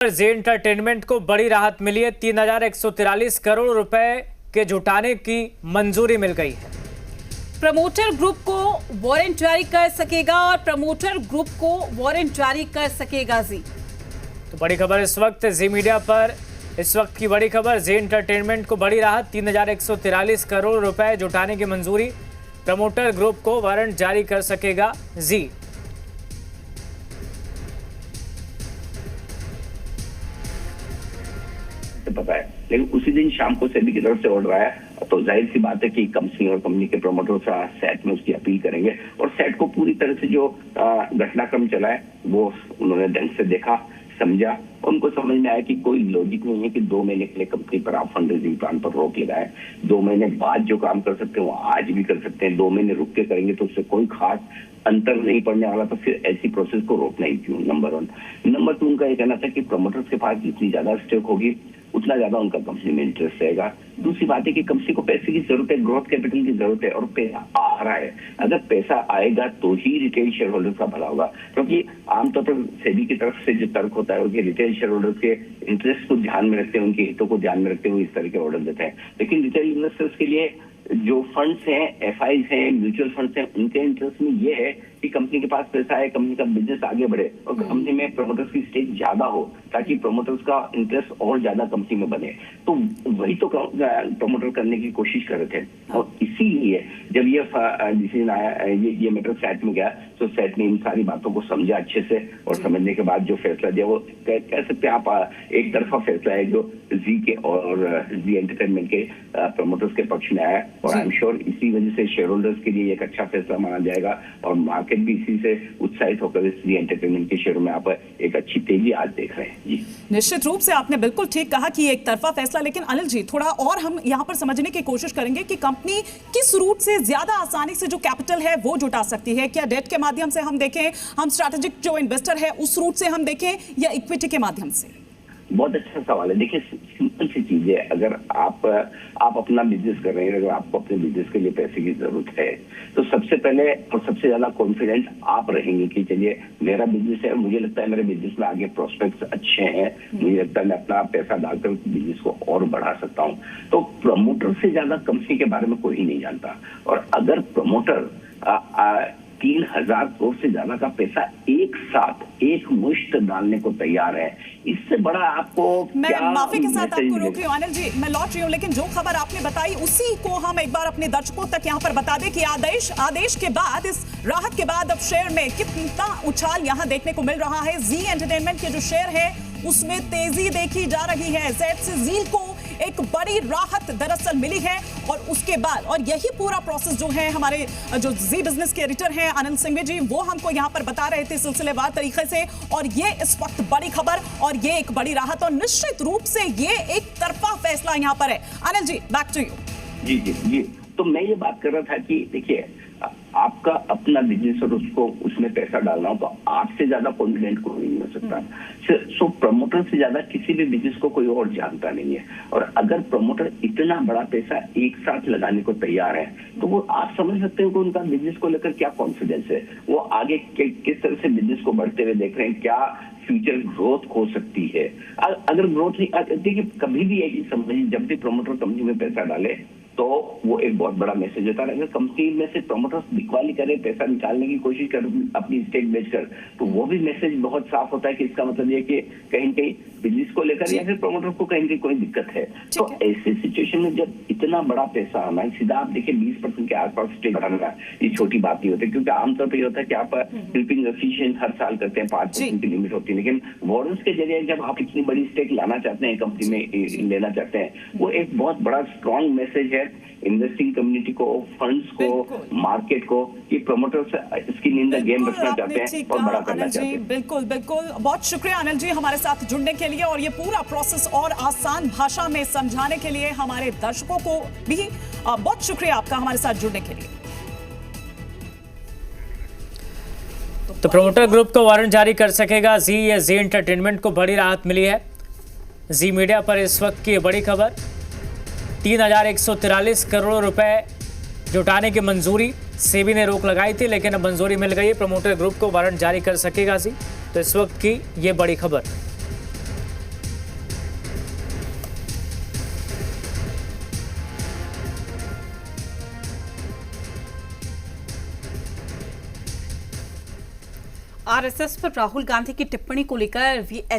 जी entertainment को बड़ी राहत मिली है। 3,143 करोड़ रुपए के जुटाने की मंजूरी मिल गई है। प्रमोटर ग्रुप को वारंट जारी कर सकेगा और प्रमोटर ग्रुप को वारंट जारी कर सकेगा जी। तो बड़ी खबर इस वक्त जी मीडिया पर, इस वक्त की बड़ी खबर, जी एंटरटेनमेंट को बड़ी राहत। 3,143 करोड़ रुपए जुटाने की मंजूरी, प्रमोटर ग्रुप को वारंट जारी कर सकेगा जी। पता है, लेकिन उसी दिन शाम को सेबी की तरफ से ऑर्डर आया, तो जाहिर सी बात है कि कंपनी और कंपनी के प्रमोटर सेट में उसकी अपील करेंगे और सेट को पूरी तरह से जो घटनाक्रम चला है वो उन्होंने ढंग से देखा, समझा। उनको समझ में आया कि कोई लॉजिक नहीं है कि 2 महीने के लिए कंपनी पर आप फंड रेजिंग प्लान पर रोक लगाए। 2 महीने बाद जो काम कर सकते हैं वो आज भी कर सकते हैं। 2 महीने रुक के करेंगे तो उससे कोई खास अंतर नहीं पड़ने वाला, तो फिर ऐसी प्रोसेस को रोकना ही क्यों। नंबर 1। नंबर 2, उनका ये कहना था कि प्रमोटर्स के पास जितनी ज्यादा स्टेक होगी उतना ज्यादा उनका कंपनी में इंटरेस्ट रहेगा। दूसरी बात है कि कंपनी को पैसे की जरूरत है, ग्रोथ कैपिटल की जरूरत है और पैसा आ रहा है। अगर पैसा आएगा तो ही रिटेल शेयर होल्डर्स का भला होगा, क्योंकि आमतौर पर सेबी की तरफ से जो तर्क होता है कि रिटेल शेयर होल्डर्स के इंटरेस्ट को ध्यान में रखते हैं, उनके हितों को ध्यान में रखते हुए इस तरह के ऑर्डर देते हैं। लेकिन रिटेल इन्वेस्टर्स के लिए जो फंड्स हैं, एफआईज हैं, म्यूचुअल फंड्स हैं, उनके इंटरेस्ट में ये है कि कंपनी के पास पैसा है, कंपनी का बिजनेस आगे बढ़े और कंपनी में प्रमोटर्स की स्टेक ज्यादा हो, ताकि प्रमोटर्स का इंटरेस्ट और ज्यादा कंपनी में बने। तो वही तो प्रमोटर करने की कोशिश कर रहे थे। और इसीलिए जब ये डिसीजन आया, ये मैटर सेट में गया, तो सेट ने इन सारी बातों को समझा अच्छे से और समझने के बाद जो फैसला दिया वो कह सकते हैं आप एक तरफा फैसला है जो जी के और जी एंटरटेनमेंट के प्रमोटर्स के पक्ष में आया। और आई एम श्योर इसी वजह से शेयर होल्डर्स के लिए एक अच्छा फैसला माना जाएगा और मार्केट भी इसी से उत्साहित होकर इस जी एंटरटेनमेंट के शेयरों में आप एक अच्छी तेजी आज देख रहे हैं जी। निश्चित रूप से आपने बिल्कुल ठीक कहा कि एक तरफा फैसला, लेकिन अनिल जी थोड़ा और हम यहाँ पर समझने की कोशिश करेंगे कि कंपनी किस रूट से ज्यादा आसानी से जो कैपिटल है वो जुटा सकती है। क्या डेट के माध्यम से हम देखें, हम स्ट्रैटेजिक जो इन्वेस्टर है उस रूट से हम देखें, या इक्विटी के माध्यम से? बहुत अच्छा सवाल है। देखिए, सिंपल सी चीज है, अगर आप अपना बिजनेस कर रहे हैं, अगर आपको अपने बिजनेस के लिए पैसे की जरूरत है, तो सबसे पहले और सबसे ज्यादा कॉन्फिडेंट आप रहेंगे कि चलिए मेरा बिजनेस है, मुझे लगता है मेरे बिजनेस में आगे प्रोस्पेक्ट्स अच्छे हैं, मुझे लगता है मैं अपना पैसा डालकर बिजनेस को और बढ़ा सकता हूँ। तो प्रमोटर से ज्यादा कंपनी के बारे में कोई नहीं जानता। और अगर प्रमोटर 3,000 करोड़ से ज्यादा का पैसा एक साथ एक मुश्त डालने को तैयार है, इससे बड़ा आपको मैं माफी के साथ आपको रोक रही हूँ अनिल जी, मैं लौट रही हूँ, लेकिन जो खबर आपने बताई उसी को हम एक बार अपने दर्शकों तक यहाँ पर बता दें कि आदेश के बाद, इस राहत के बाद अब शेयर में कितना उछाल यहाँ देखने को मिल रहा है। जी एंटरटेनमेंट के जो शेयर है उसमें तेजी देखी जा रही है। जेड से जील को एक बड़ी राहत दरअसल मिली है और उसके बाद, और यही पूरा प्रोसेस जो है हमारे जो जी बिजनेस के एडिटर हैं आनंद सिंघवी जी, वो हमको यहाँ पर बता रहे थे सिलसिलेवार तरीके से। और ये इस वक्त बड़ी खबर और ये एक बड़ी राहत, और निश्चित रूप से ये एक तरफा फैसला यहाँ पर है। Anil ji, back to you. जी जी जी। तो मैं ये बात कर रहा था कि देखिए, आपका अपना बिजनेस और उसको उसमें पैसा डालना हो तो आपसे ज्यादा कॉन्फिडेंट कोई नहीं हो सकता। सो प्रमोटर से ज्यादा किसी भी बिजनेस को कोई और जानता नहीं है। और अगर प्रमोटर इतना बड़ा पैसा एक साथ लगाने को तैयार है तो वो आप समझ सकते हैं कि उनका बिजनेस को लेकर क्या कॉन्फिडेंस है, वो आगे किस तरह से बिजनेस को बढ़ते हुए देख रहे हैं, क्या फ्यूचर ग्रोथ हो सकती है। अगर ग्रोथ नहीं, देखिए कभी भी एक समझिए, जब भी प्रमोटर कंपनी में पैसा डाले तो वो एक बहुत बड़ा मैसेज होता है। अगर कंपनी में से प्रमोटर्स बिकवाली करे, पैसा निकालने की कोशिश कर अपनी स्टेक बेचकर, तो वो भी मैसेज बहुत साफ होता है कि इसका मतलब ये कि कहीं न कहीं बिजनेस को लेकर या फिर प्रमोटर को कहीं न कहीं कोई दिक्कत है। तो ऐसे सिचुएशन में जब इतना बड़ा पैसा आना है, सीधा आप देखिए 20% के आसपास स्टेक बढ़ाना ये छोटी बात नहीं होती, क्योंकि आमतौर पर ये होता है कि आप फ्लिपिंग एफिशिएंट हर साल करते हैं, 5% की लिमिट होती है। लेकिन वारंट्स के जरिए जब आप इतनी बड़ी स्टेक लाना चाहते हैं, कंपनी में लेना चाहते हैं, वो एक बहुत बड़ा स्ट्रॉन्ग मैसेज है इन्वेस्टिंग कम्युनिटी को, फंड्स को, मार्केट को, कि promoters skin in the game रखना चाहते हैं और बड़ा करना चाहते हैं। बिल्कुल बिल्कुल, बहुत शुक्रिया अनिल जी हमारे साथ जुड़ने के लिए और ये पूरा प्रोसेस और आसान भाषा में समझाने के लिए। हमारे दर्शकों को भी बहुत शुक्रिया आपका हमारे साथ जुड़ने के लिए। तो प्रमोटर ग्रुप को वारंट जारी कर सकेगा जी, या जी एंटरटेनमेंट को बड़ी राहत मिली है। जी मीडिया पर इस वक्त की बड़ी खबर, 3,143 करोड़ रुपए जुटाने की मंजूरी सेबी ने रोक लगाई थी, लेकिन अब मंजूरी मिल गई है। प्रमोटर ग्रुप को वारंट जारी कर सकेगा जी। तो इस वक्त की ये बड़ी खबर। आरएसएस पर राहुल गांधी की टिप्पणी को लेकर वीएच